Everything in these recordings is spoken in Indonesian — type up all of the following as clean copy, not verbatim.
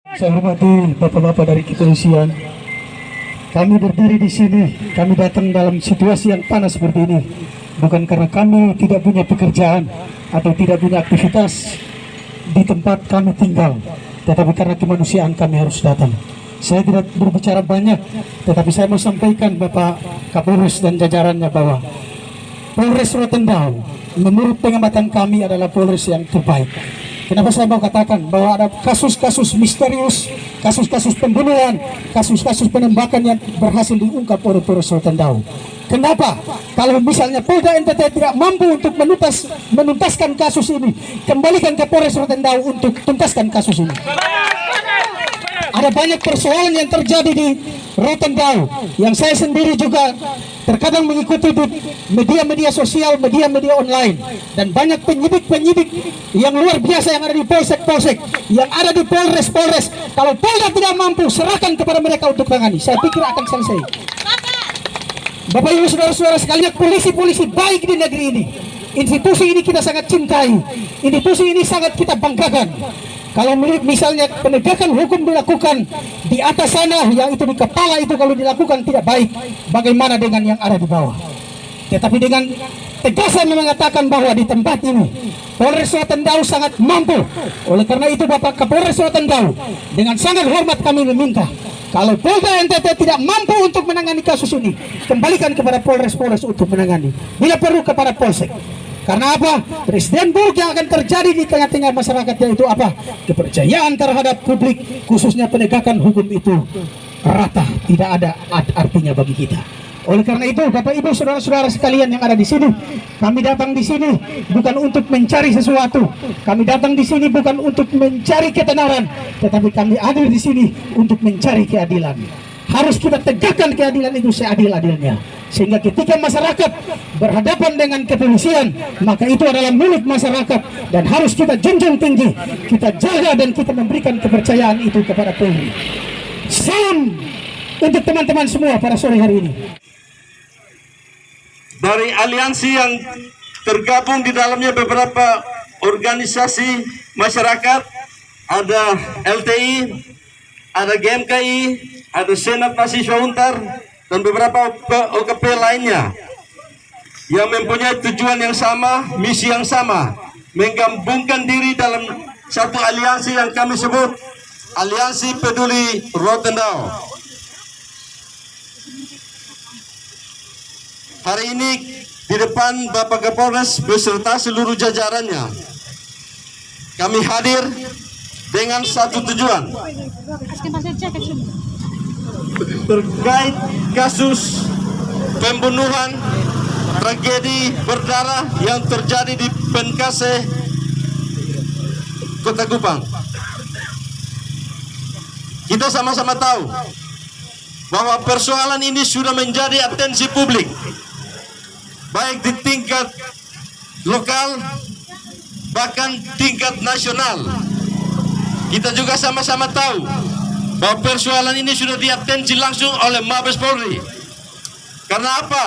Saya hormati bapak-bapak dari kepolisian. Kami berdiri di sini, kami datang dalam situasi yang panas seperti ini, bukan karena kami tidak punya pekerjaan atau tidak punya aktivitas di tempat kami tinggal, tetapi karena kemanusiaan kami harus datang. Saya tidak berbicara banyak, tetapi saya mau sampaikan Bapak Kapolres dan jajarannya bahwa Polres Rotendao menurut pengamatan kami adalah Polres yang terbaik. Kenapa saya mau katakan bahwa ada kasus-kasus misterius, kasus-kasus pembunuhan, kasus-kasus penembakan yang berhasil diungkap oleh Polres Rotendao. Kenapa? Kalau misalnya Polda NTT tidak mampu untuk menuntaskan kasus ini, kembalikan ke Polres Rotendao untuk tuntaskan kasus ini. Ada banyak persoalan yang terjadi di Rotendao yang saya sendiri juga terkadang mengikuti di media-media sosial, media-media online, dan banyak penyidik-penyidik yang luar biasa yang ada di polsek-polsek, yang ada di polres-polres. Kalau Polda tidak mampu, serahkan kepada mereka untuk tangani. Saya pikir akan selesai. Bapak Ibu saudara-saudara sekalian, polisi-polisi baik di negeri ini. Institusi ini kita sangat cintai. Institusi ini sangat kita banggakan. Kalau misalnya penegakan hukum dilakukan di atas sana, yang itu di kepala itu kalau dilakukan tidak baik, bagaimana dengan yang ada di bawah? Tetapi dengan tegas saya mengatakan bahwa di tempat ini Polres Rotendao sangat mampu. Oleh karena itu Bapak Kapolres Rotendao, dengan sangat hormat kami meminta, kalau Polda NTT tidak mampu untuk menangani kasus ini, kembalikan kepada Polres-Polres untuk menangani. Bila perlu kepada Polsek. Karena apa? Presiden buruk yang akan terjadi di tengah-tengah masyarakat, yaitu apa? Kepercayaan terhadap publik, khususnya penegakan hukum itu rata, tidak ada artinya bagi kita. Oleh karena itu, Bapak Ibu saudara-saudara sekalian yang ada di sini, kami datang di sini bukan untuk mencari sesuatu. Kami datang di sini bukan untuk mencari ketenaran, tetapi kami hadir di sini untuk mencari keadilan. Harus kita tegakkan keadilan itu seadil-adilnya, sehingga ketika masyarakat berhadapan dengan kepolisian, maka itu adalah milik masyarakat dan harus kita junjung tinggi, kita jaga dan kita memberikan kepercayaan itu kepada Polri. Salam untuk teman-teman semua pada sore hari ini. Dari aliansi yang tergabung di dalamnya beberapa organisasi masyarakat, ada LTI, ada GMKI, ada Senat Mahasiswa Untar, dan beberapa OKP lainnya yang mempunyai tujuan yang sama, misi yang sama, menggabungkan diri dalam satu aliansi yang kami sebut Aliansi Peduli Rotendao. Hari ini di depan Bapak Kapolres beserta seluruh jajarannya, kami hadir dengan satu tujuan terkait kasus pembunuhan tragedi berdarah yang terjadi di Penkase, Kota Kupang. Kita sama-sama tahu bahwa persoalan ini sudah menjadi atensi publik, baik di tingkat lokal bahkan tingkat nasional. Kita juga sama-sama tahu bahwa persoalan ini sudah diatensi langsung oleh Mabes Polri. Karena apa?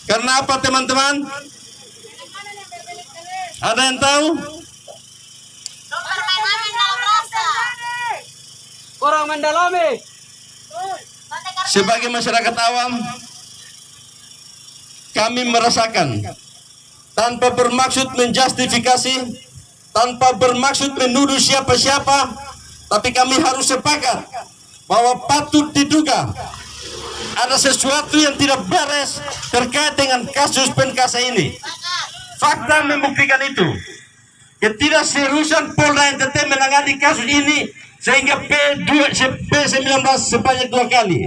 Karena apa teman-teman? Ada yang tahu? Orang mendalami. Sebagai masyarakat awam, kami merasakan, tanpa bermaksud menjustifikasi, tanpa bermaksud menuduh siapa-siapa, tapi kami harus sepakat bahwa patut diduga ada sesuatu yang tidak beres terkait dengan kasus Penkase ini. Fakta membuktikan itu. Ketidakseriusan Polda NTT menangani kasus ini sehingga P19 sebanyak 2 kali.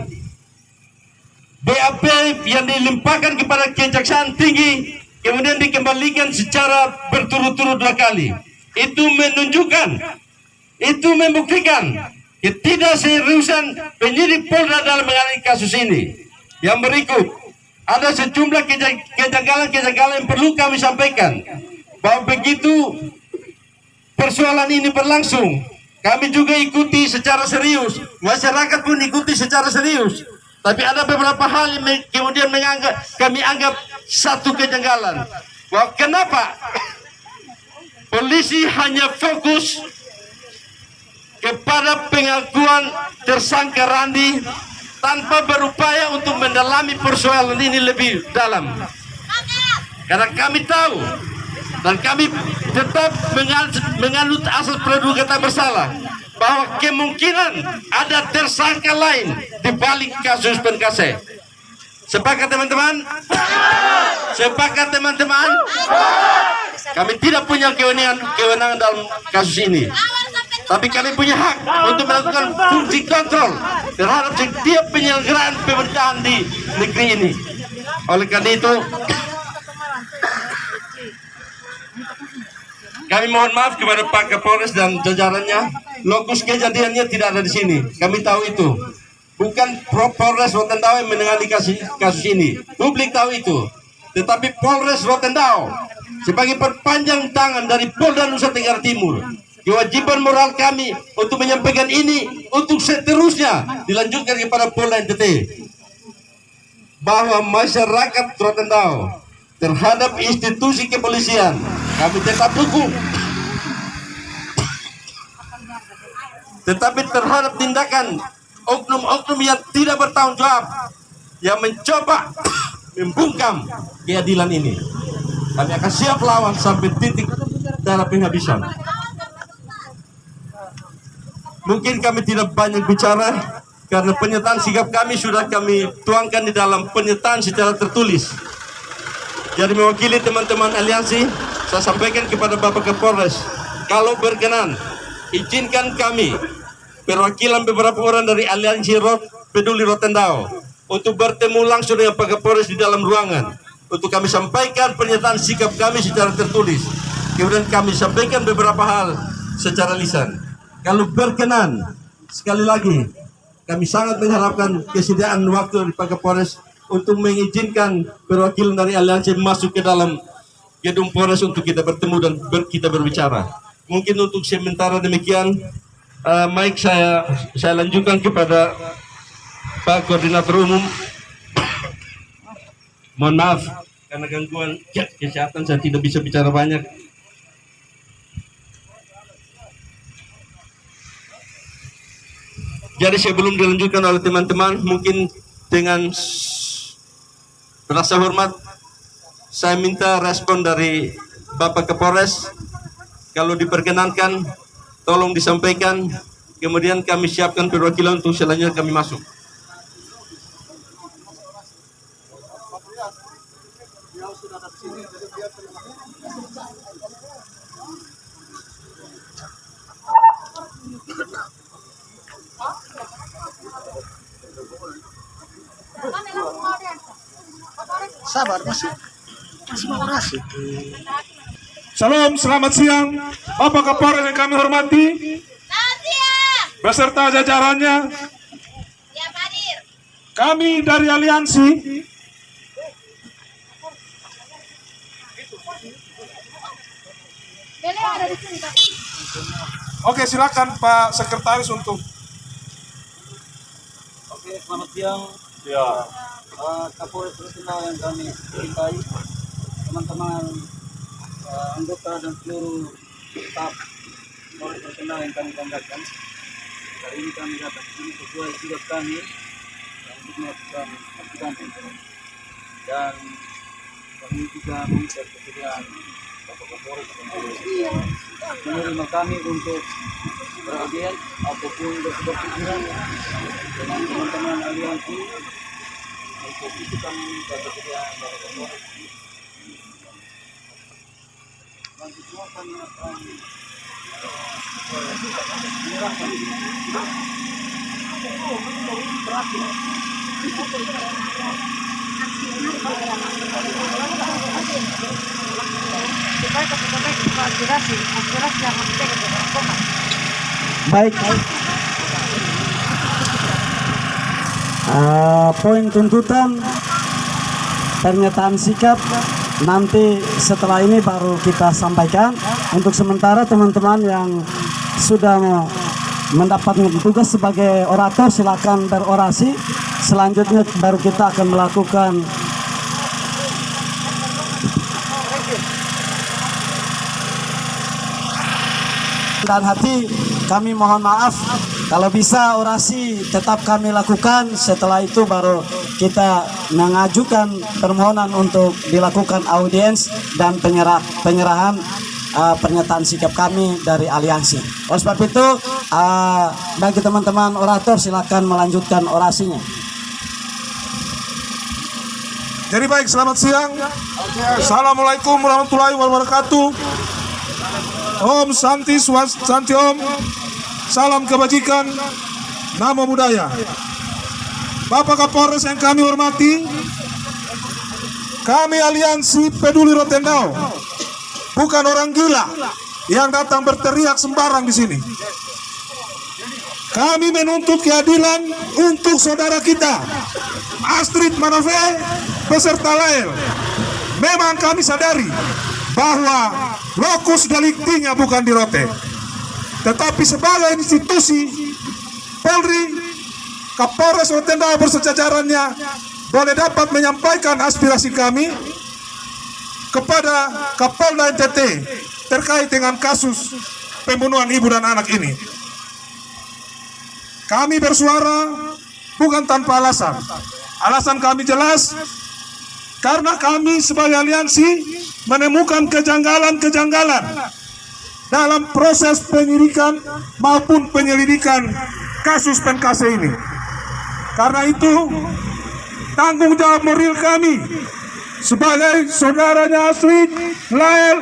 BAP yang dilimpahkan kepada Kejaksaan Tinggi kemudian dikembalikan secara berturut-turut 2 kali. Itu menunjukkan, itu membuktikan ketidakseriusan penyidik Polda dalam menangani kasus ini. Yang berikut, ada sejumlah kejanggalan-kejanggalan yang perlu kami sampaikan. Bahwa begitu persoalan ini berlangsung, kami juga ikuti secara serius, masyarakat pun ikuti secara serius. Tapi ada beberapa hal yang kemudian kami anggap satu kejanggalan. Bahwa kenapa polisi hanya fokus kepada pengakuan tersangka Randi tanpa berupaya untuk mendalami persoalan ini lebih dalam. Karena kami tahu dan kami tetap menganut asas praduga tak bersalah bahwa kemungkinan ada tersangka lain di balik kasus Penkase. Sepakat teman-teman? Sepakat teman-teman? Kami tidak punya kewenangan dalam kasus ini. Tapi kami punya hak untuk melakukan fungsi kontrol terhadap setiap penyelenggaraan pemerintahan di negeri ini. Oleh karena itu, kami mohon maaf kepada Pak Kapolres dan jajarannya. Lokus kejadiannya tidak ada di sini. Kami tahu itu. Bukan Polres Rotendao yang menangani kasus ini. Publik tahu itu. Tetapi Polres Rotendao sebagai perpanjang tangan dari Polda Nusa Tenggara Timur, kewajiban moral kami untuk menyampaikan ini untuk seterusnya dilanjutkan kepada Polda NTT bahwa masyarakat Rotendao terhadap institusi kepolisian kami tetap dukung, tetapi terhadap tindakan oknum-oknum yang tidak bertanggung jawab yang mencoba membungkam keadilan ini, kami akan siap lawan sampai titik darah penghabisan. Mungkin kami tidak banyak bicara karena pernyataan sikap kami sudah kami tuangkan di dalam pernyataan secara tertulis. Jadi mewakili teman-teman aliansi, saya sampaikan kepada Bapak Kapolres, kalau berkenan izinkan kami perwakilan beberapa orang dari aliansi Peduli Rotendao untuk bertemu langsung dengan Pak Kapolres di dalam ruangan untuk kami sampaikan pernyataan sikap kami secara tertulis. Kemudian kami sampaikan beberapa hal secara lisan. Kalau berkenan, sekali lagi kami sangat mengharapkan kesediaan waktu dari Pak Kapolres untuk mengizinkan perwakilan dari aliansi masuk ke dalam gedung Polres untuk kita bertemu dan kita berbicara. Mungkin untuk sementara demikian. Mic saya lanjutkan kepada Pak Koordinator Umum. Mohon maaf karena gangguan kesehatan saya tidak bisa bicara banyak. Jadi sebelum dilanjutkan oleh teman-teman, mungkin dengan rasa hormat saya minta respon dari Bapak Kapolres. Kalau diperkenankan, tolong disampaikan, kemudian kami siapkan perwakilan untuk selanjutnya kami masuk. Sabar, masih mau orasi. Salam, selamat siang Bapak Kapolres yang kami hormati beserta jajarannya. Kami dari aliansi Oke, silakan Pak Sekretaris untuk. Oke, selamat siang. Ya. Kapolres Rotendao yang kami cintai, teman-teman anggota dan seluruh staf Polres Rotendao yang kami banggakan. Hari ini kami datang ke sini sesuai tugas kami untuk melakukan persidangan, dan kami juga meminta kesediaan Bapak Kapolres menerima kami untuk beraudiens ataupun berpikiran dengan teman-teman aliansi. Untuk itu kami minta kesediaan Bapak Kapolres. Selanjutnya kami akan menyerahkan Baik. Poin tuntutan pernyataan sikap nanti setelah ini baru kita sampaikan. Untuk sementara teman-teman yang sudah mendapatkan tugas sebagai orator silakan berorasi. Selanjutnya baru kita akan melakukan dan hati kami mohon maaf. Kalau bisa orasi tetap kami lakukan, setelah itu baru kita mengajukan permohonan untuk dilakukan audiens dan penyerahan pernyataan sikap kami dari aliansi. Oleh sebab itu, bagi teman-teman orator silakan melanjutkan orasinya. Jadi baik, selamat siang. Assalamualaikum warahmatullahi wabarakatuh. Om Santi Swanti Om. Salam kebajikan, namo budaya. Bapak Kapolres yang kami hormati, kami aliansi Peduli Rotendao bukan orang gila yang datang berteriak sembarang di sini. Kami menuntut keadilan untuk saudara kita, Astrid Manave beserta Lael. Memang kami sadari bahwa lokus deliktinya bukan di Rote, tetapi sebagai institusi Polri, Kapolres Rotendao bersejajarannya boleh dapat menyampaikan aspirasi kami kepada Kapolda NTT terkait dengan kasus pembunuhan ibu dan anak ini. Kami bersuara bukan tanpa alasan. Alasan kami jelas, karena kami sebagai aliansi menemukan kejanggalan-kejanggalan dalam proses penyidikan maupun penyelidikan kasus Penkase ini. Karena itu, tanggung jawab moral kami sebagai saudaranya Astrid, Lael,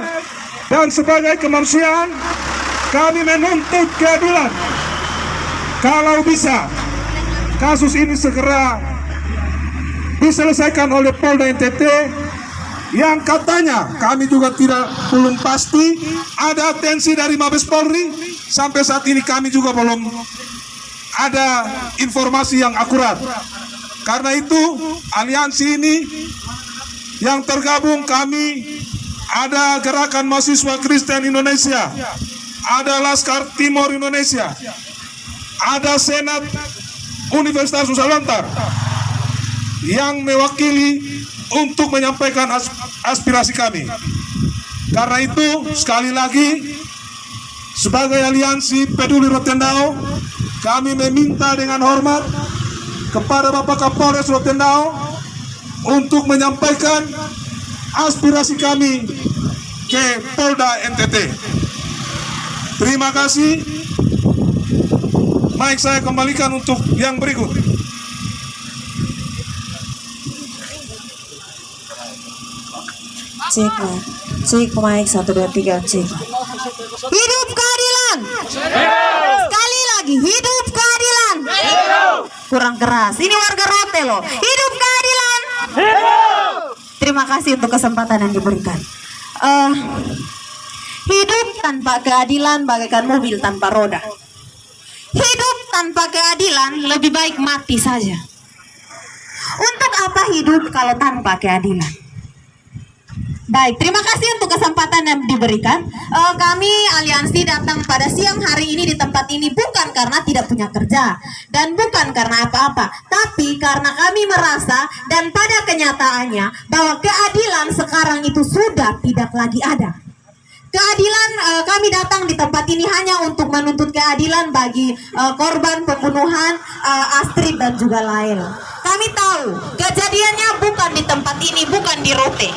dan sebagai kemanusiaan, kami menuntut keadilan. Kalau bisa, kasus ini segera diselesaikan oleh Polda NTT, yang katanya kami juga belum pasti ada atensi dari Mabes Polri. Sampai saat ini kami juga belum ada informasi yang akurat. Karena itu aliansi ini yang tergabung kami ada Gerakan Mahasiswa Kristen Indonesia, ada Laskar Timur Indonesia, ada Senat Universitas Nusa Lontar yang mewakili untuk menyampaikan aspirasi kami. Karena itu sekali lagi sebagai aliansi Peduli Rotendao, kami meminta dengan hormat kepada Bapak Kapolres Rotendao untuk menyampaikan aspirasi kami ke Polda NTT. Terima kasih. Baik, saya kembalikan untuk yang berikut. Cek mic 1 2 3 cek. Hidup keadilan. Sekali lagi, hidup keadilan. Kurang keras. Ini warga Rote loh. Hidup keadilan. Terima kasih untuk kesempatan yang diberikan. Hidup tanpa keadilan bagaikan mobil tanpa roda. Hidup tanpa keadilan lebih baik mati saja. Untuk apa hidup kalau tanpa keadilan? Baik, terima kasih untuk kesempatan yang diberikan. Kami aliansi datang pada siang hari ini di tempat ini bukan karena tidak punya kerja dan bukan karena apa-apa, tapi karena kami merasa dan pada kenyataannya bahwa keadilan sekarang itu sudah tidak lagi ada. Keadilan, kami datang di tempat ini hanya untuk menuntut keadilan bagi korban pembunuhan Astrid dan juga Lael. Kami tahu kejadiannya bukan di tempat ini, bukan di Rote.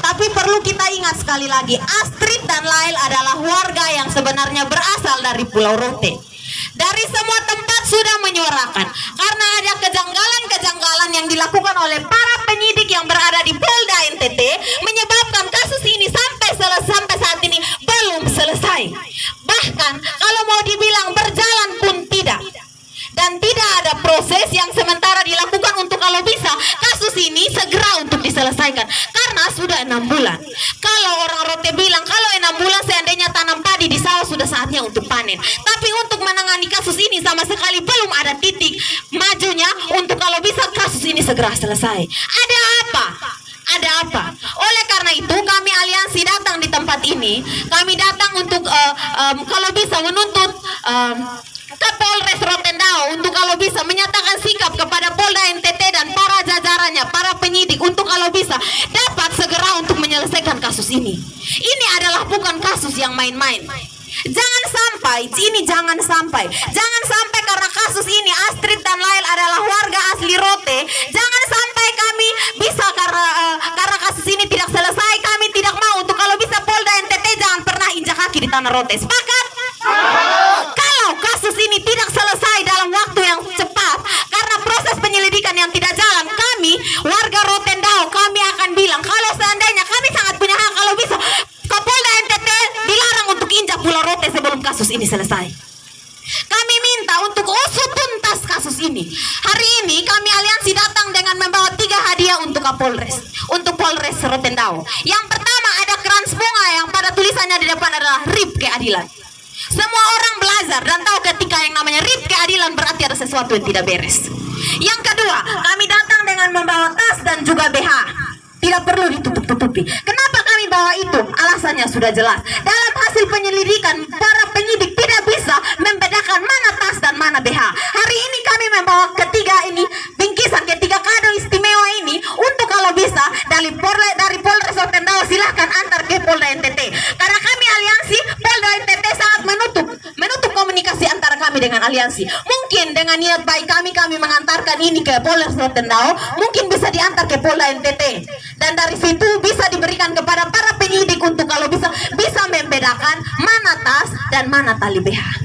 Tapi perlu kita ingat sekali lagi, Astrid dan Lael adalah warga yang sebenarnya berasal dari Pulau Rote. Dari semua tempat sudah menyuarakan karena ada kejanggalan-kejanggalan yang dilakukan oleh para penyidik yang berada di Polda NTT menyebabkan kasus ini sampai saat ini belum selesai. Bahkan kalau mau dibilang berjalan pun tidak. Dan tidak ada proses yang sementara dilakukan untuk kalau bisa kasus ini segera untuk diselesaikan. Karena sudah 6 bulan. Kalau orang Rote bilang kalau 6 bulan seandainya tanam padi di sawah sudah saatnya untuk panen. Tapi untuk menangani kasus ini sama sekali belum ada titik majunya untuk kalau bisa kasus ini segera selesai. Ada apa? Ada apa? Oleh karena itu kami aliansi datang di tempat ini. Kami datang untuk kalau bisa menuntut Kapolres Rotendao untuk kalau bisa menyatakan sikap kepada Polda NTT dan para jajarannya, para penyidik untuk kalau bisa dapat segera untuk menyelesaikan kasus ini. Ini adalah bukan kasus yang main-main. Jangan sampai karena kasus ini Astrid dan Lail adalah warga asli Rote, jangan sampai kami bisa karena kasus ini tidak selesai, kami tidak mau untuk kalau bisa Polda NTT jangan pernah injak kaki di tanah Rote. Sepakat? Kalau kasus ini tidak selesai dalam waktu yang cepat karena proses penyelidikan yang tidak jalan, kami warga Rotendao kami akan bilang kalau seandainya kami sangat punya hak, kalau bisa Kapolda NTT dilarang untuk injak Pulau Rote sebelum kasus ini selesai. Kami minta untuk usut tuntas kasus ini. Hari ini kami aliansi datang dengan membawa 3 hadiah untuk Kapolres, untuk Polres Rotendao. Yang pertama ada kerans bunga yang pada tulisannya di depan adalah RIP Keadilan. Semua orang belajar dan tahu ketika yang namanya RIP Keadilan berarti ada sesuatu yang tidak beres. Yang kedua, kami datang dengan membawa tas dan juga BH. Tidak perlu ditutup-tutupi. Kenapa kami bawa itu? Alasannya sudah jelas. Dalam hasil penyelidikan, para penyidik tidak bisa membedakan mana tas dan mana BH. Hari ini kami membawa ketiga ini, bingkisan ketiga kado istimewa ini untuk kalau bisa dari Polres Rotendao silahkan antar ke Polda NTT. Karena kami aliansi Polda NTT sangat menutup komunikasi antara kami dengan aliansi. Mungkin dengan niat baik kami mengantarkan ini ke Polres Rotendao, mungkin bisa diantar ke Polda NTT. Dan dari situ bisa diberikan kepada para penyidik untuk kalau bisa membedakan mana tas dan mana tali BH.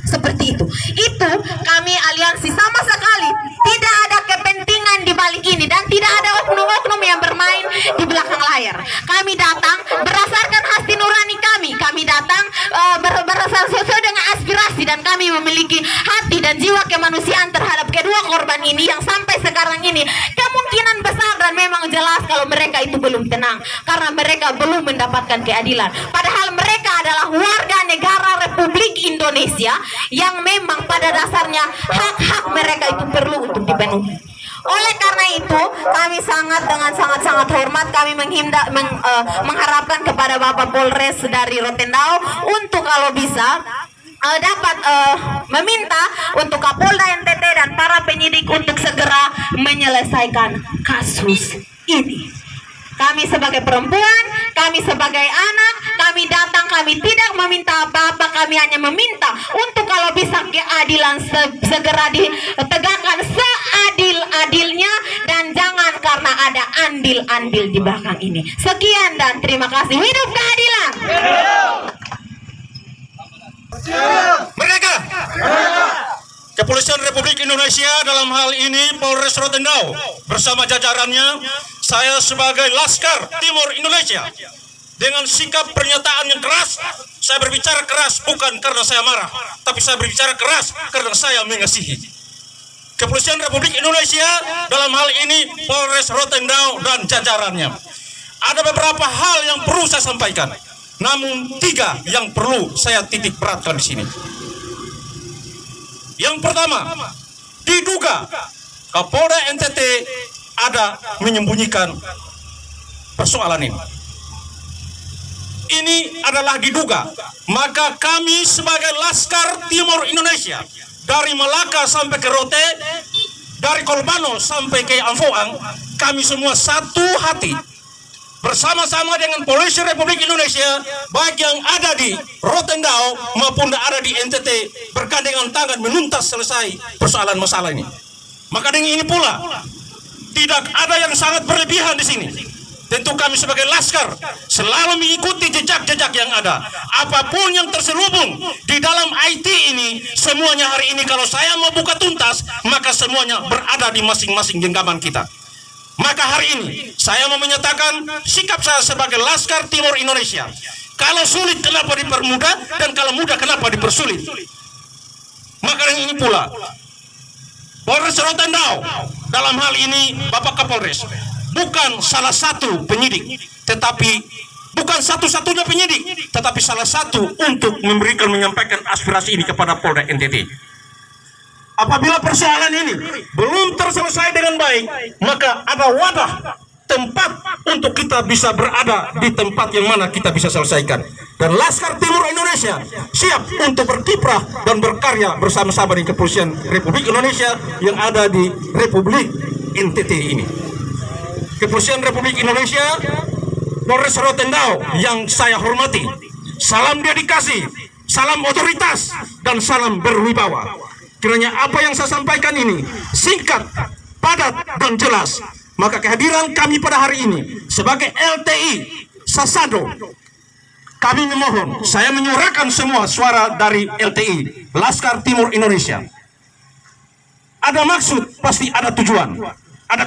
Seperti itu. Itu kami aliansi sama sekali tidak ada kepentingan di balik ini dan tidak ada oknum-oknum yang bermain di belakang layar. Kami datang berdasarkan hati nurani kami. Kami datang berdasarkan sesuai dengan aspirasi dan kami memiliki hati dan jiwa kemanusiaan terhadap kedua korban ini yang sampai sekarang ini kemungkinan besar dan memang jelas kalau mereka itu belum tenang karena mereka belum mendapatkan keadilan. Padahal mereka adalah warga negara Republik Indonesia yang memang pada dasarnya hak-hak mereka itu perlu untuk dipenuhi. Oleh karena itu kami dengan sangat hormat kami mengharapkan kepada Bapak Polres dari Rotendao untuk kalau bisa dapat meminta untuk Kapolda NTT dan para penyidik untuk segera menyelesaikan kasus ini. Kami sebagai perempuan, kami sebagai anak, kami datang, kami tidak meminta apa-apa, kami hanya meminta untuk kalau bisa keadilan segera ditegakkan seadil-adilnya dan jangan karena ada andil-andil di belakang ini. Sekian dan terima kasih. Hidup keadilan! Merdeka! Kepolisian Republik Indonesia dalam hal ini Polres Rotendao bersama jajarannya, saya sebagai Laskar Timur Indonesia dengan sikap pernyataan yang keras, saya berbicara keras bukan karena saya marah, tapi saya berbicara keras karena saya mengasihi. Kepolisian Republik Indonesia dalam hal ini Polres Rotendao dan jajarannya. Ada beberapa hal yang perlu saya sampaikan, namun 3 yang perlu saya titik beratkan di sini. Yang pertama, diduga Kapolda NTT ada menyembunyikan persoalan ini. Ini adalah diduga. Maka kami sebagai Laskar Timur Indonesia dari Malaka sampai ke Rote, dari Kolbano sampai ke Amfoang, kami semua satu hati bersama-sama dengan Polisi Republik Indonesia, baik yang ada di Rotendao maupun ada di NTT, bergandengan tangan menuntas selesai persoalan masalah ini. Maka dengan ini pula tidak ada yang sangat berlebihan di sini. Tentu kami sebagai Laskar selalu mengikuti jejak-jejak yang ada. Apapun yang terselubung di dalam IT ini, semuanya hari ini kalau saya mau buka tuntas, maka semuanya berada di masing-masing genggaman kita. Maka hari ini saya mau menyatakan sikap saya sebagai Laskar Timur Indonesia. Kalau sulit kenapa dipermudah, dan kalau mudah kenapa dipersulit. Maka yang ini pula Polres Rotendao dalam hal ini Bapak Kapolres bukan salah satu penyidik, tetapi bukan satu-satunya penyidik, tetapi salah satu untuk menyampaikan aspirasi ini kepada Polda NTT. Apabila persoalan ini belum terselesai dengan baik, maka ada wadah tempat untuk kita bisa berada di tempat yang mana kita bisa selesaikan. Dan Laskar Timur Indonesia siap untuk berkiprah dan berkarya bersama-sama dengan Kepolisian Republik Indonesia yang ada di Republik NTT ini. Kepolisian Republik Indonesia, Polres Rotendao yang saya hormati, salam dedikasi, salam otoritas, dan salam berwibawa. Kiranya apa yang saya sampaikan ini singkat, padat, dan jelas. Maka kehadiran kami pada hari ini sebagai LTI Sasado, kami memohon, saya menyuarakan semua suara dari LTI, Laskar Timur Indonesia. Ada maksud, pasti ada tujuan. Ada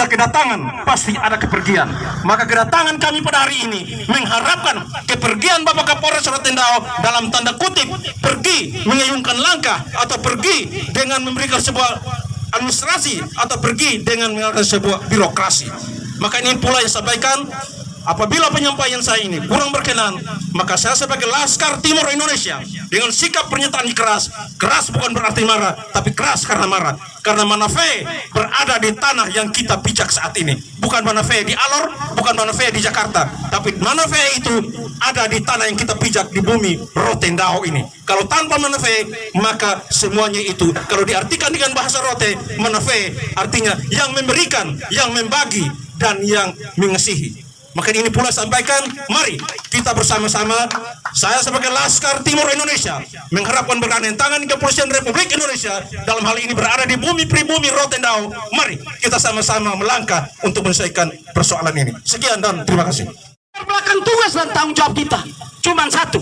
kedatangan, pasti ada kepergian. Maka kedatangan kami pada hari ini mengharapkan kepergian Bapak Kapolres Rotendao dalam tanda kutip pergi mengayunkan langkah atau pergi dengan memberikan sebuah administrasi atau pergi dengan mengalahkan sebuah birokrasi. Maka ini pula yang saya sampaikan. Apabila penyampaian saya ini kurang berkenan, maka saya sebagai Laskar Timur Indonesia dengan sikap pernyataan keras bukan berarti marah, tapi keras karena marah. Karena Manafe berada di tanah yang kita pijak saat ini. Bukan Manafe di Alor, bukan Manafe di Jakarta, tapi Manafe itu ada di tanah yang kita pijak di bumi Rotendao ini. Kalau tanpa Manafe, maka semuanya itu, kalau diartikan dengan bahasa Rote, Manafe artinya yang memberikan, yang membagi, dan yang mengasihi. Maka ini pula sampaikan, mari kita bersama-sama, saya sebagai Laskar Timur Indonesia mengharapkan bergandeng tangan Kepolisian Republik Indonesia dalam hal ini berada di bumi pribumi Rotendao. Mari kita sama-sama melangkah untuk menyelesaikan persoalan ini. Sekian dan terima kasih. Belakang tugas dan tanggung jawab kita cuma satu.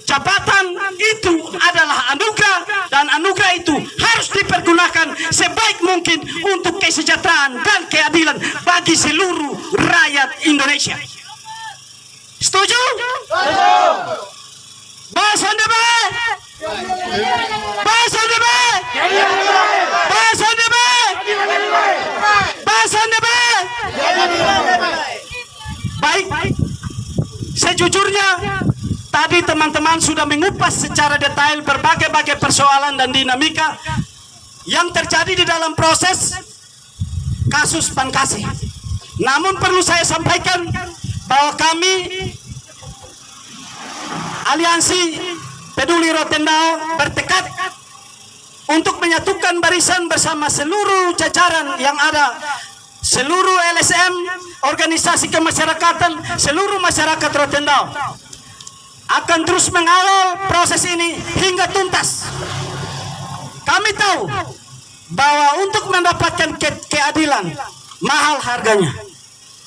Jabatan itu adalah anugerah, dan anugerah itu harus dipergunakan sebaik mungkin untuk kesejahteraan dan keadilan bagi seluruh rakyat Indonesia. Setuju? Bahasa Debe? Bahasa Debe? Bahasa Debe? Bahasa Debe? Baik, sejujurnya tadi teman-teman sudah mengupas secara detail berbagai-bagai persoalan dan dinamika yang terjadi di dalam proses kasus Pankasi. Namun perlu saya sampaikan bahwa kami Aliansi Peduli Rotendao bertekad untuk menyatukan barisan bersama seluruh jajaran yang ada, seluruh LSM, organisasi kemasyarakatan, seluruh masyarakat Rotendao akan terus mengawal proses ini hingga tuntas. Kami tahu bahwa untuk mendapatkan keadilan mahal harganya.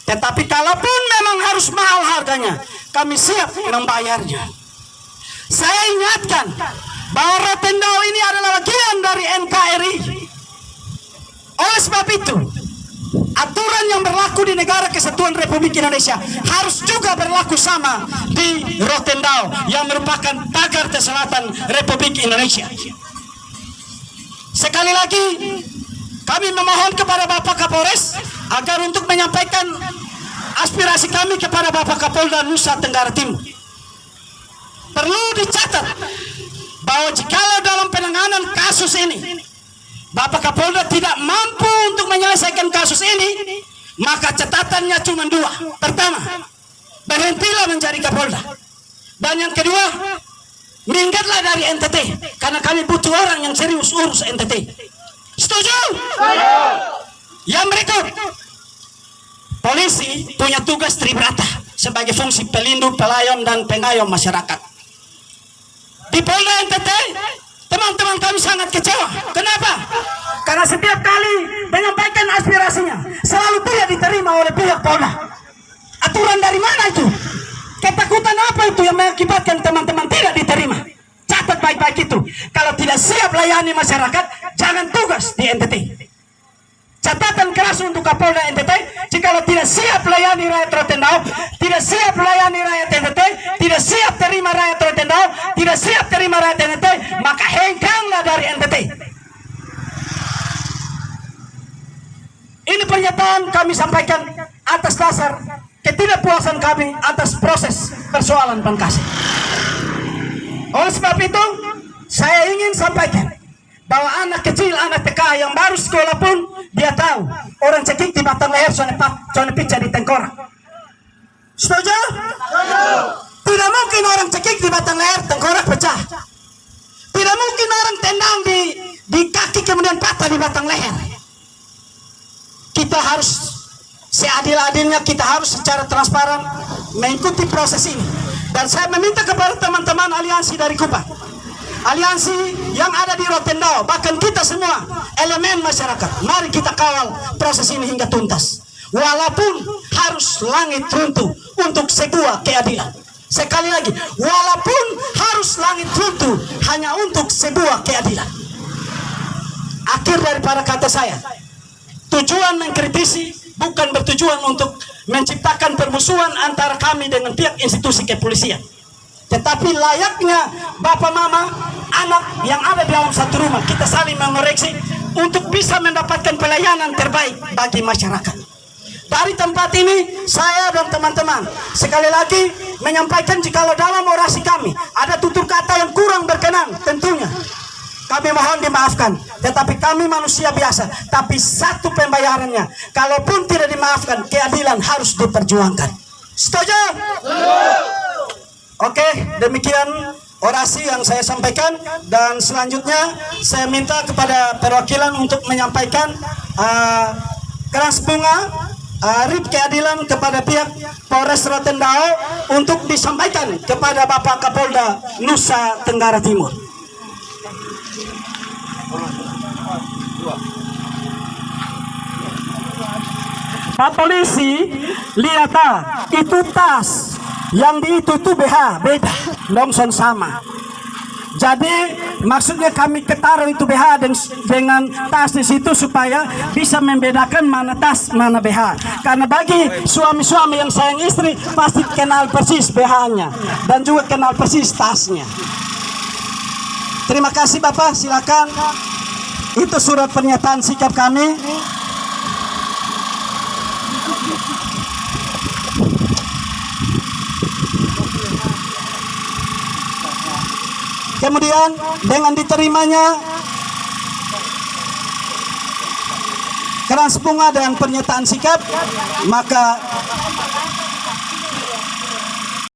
Tetapi kalaupun memang harus mahal harganya, kami siap membayarnya. Saya ingatkan bahwa Rotendao ini adalah bagian dari NKRI. Oleh sebab itu, aturan yang berlaku di negara kesatuan Republik Indonesia harus juga berlaku sama di Rotendao yang merupakan pagar selatan Republik Indonesia. Sekali lagi kami memohon kepada Bapak Kapolres agar untuk menyampaikan aspirasi kami kepada Bapak Kapolda Nusa Tenggara Timur. Perlu dicatat bahwa jikalau dalam penanganan kasus ini Bapak Kapolda tidak mampu untuk menyelesaikan kasus ini, maka catatannya cuma dua. Pertama, berhentilah menjadi Kapolda. Dan yang kedua, minggatlah dari NTT, karena kami butuh orang yang serius urus NTT. Setuju? Yang berikut, polisi punya tugas tribrata sebagai fungsi pelindung, pelayan, dan pengayom masyarakat. Di Polda NTT, teman-teman kami sangat kecewa. Kenapa? Karena setiap kali menyampaikan aspirasinya selalu tidak diterima oleh pihak Polda. Aturan dari mana itu? Ketakutan apa itu yang mengakibatkan teman-teman tidak diterima? Catat baik-baik itu. Kalau tidak siap layani masyarakat, jangan tugas di NTT. Catatan keras untuk Kapolda NTT, jikalau tidak siap layani rakyat Rotendao, tidak siap layani rakyat NTT, tidak siap terima rakyat Rotendao, tidak siap terima rakyat NTT, maka hengkanglah dari NTT. Ini pernyataan kami sampaikan atas dasar ketidakpuasan kami atas proses persoalan Pankasi. Oleh sebab itu, saya ingin sampaikan bahwa anak kecil, anak TK yang baru sekolah pun dia tahu orang cekik di batang leher, soalnya picah di tengkorak. Setuju? Tidak mungkin orang cekik di batang leher, tengkorak pecah. Tidak mungkin orang tendang di kaki kemudian patah di batang leher. Kita harus seadil-adilnya, kita harus secara transparan mengikuti proses ini. Dan saya meminta kepada teman-teman aliansi dari Kupang, aliansi yang ada di Rotendao, bahkan kita semua elemen masyarakat, mari kita kawal proses ini hingga tuntas. Walaupun harus langit runtuh untuk sebuah keadilan. Sekali lagi, walaupun harus langit runtuh hanya untuk sebuah keadilan. Akhir daripada kata saya, tujuan mengkritisi bukan bertujuan untuk menciptakan permusuhan antara kami dengan pihak institusi kepolisian. Tetapi layaknya bapak mama, anak yang ada di dalam satu rumah, kita saling mengoreksi untuk bisa mendapatkan pelayanan terbaik bagi masyarakat. Dari tempat ini, saya dan teman-teman sekali lagi menyampaikan jikalau dalam orasi kami ada tutur kata yang kurang berkenan, tentunya kami mohon dimaafkan. Tetapi kami manusia biasa, tapi satu pembayarannya, kalaupun tidak dimaafkan, keadilan harus diperjuangkan. Setuju? Oke, demikian orasi yang saya sampaikan, dan selanjutnya saya minta kepada perwakilan untuk menyampaikan keras bunga RIP keadilan kepada pihak Polres Rotendao untuk disampaikan kepada Bapak Kapolda Nusa Tenggara Timur. Pak Polisi, lihat itu tas yang di itu BH beda, Longson sama. Jadi maksudnya kami ketaruh itu BH dengan tas di situ supaya bisa membedakan mana tas mana BH. Karena bagi suami-suami yang sayang istri pasti kenal persis BH-nya dan juga kenal persis tasnya. Terima kasih Bapak, silakan. Itu surat pernyataan sikap kami. Kemudian dengan diterimanya keras bunga dan pernyataan sikap, maka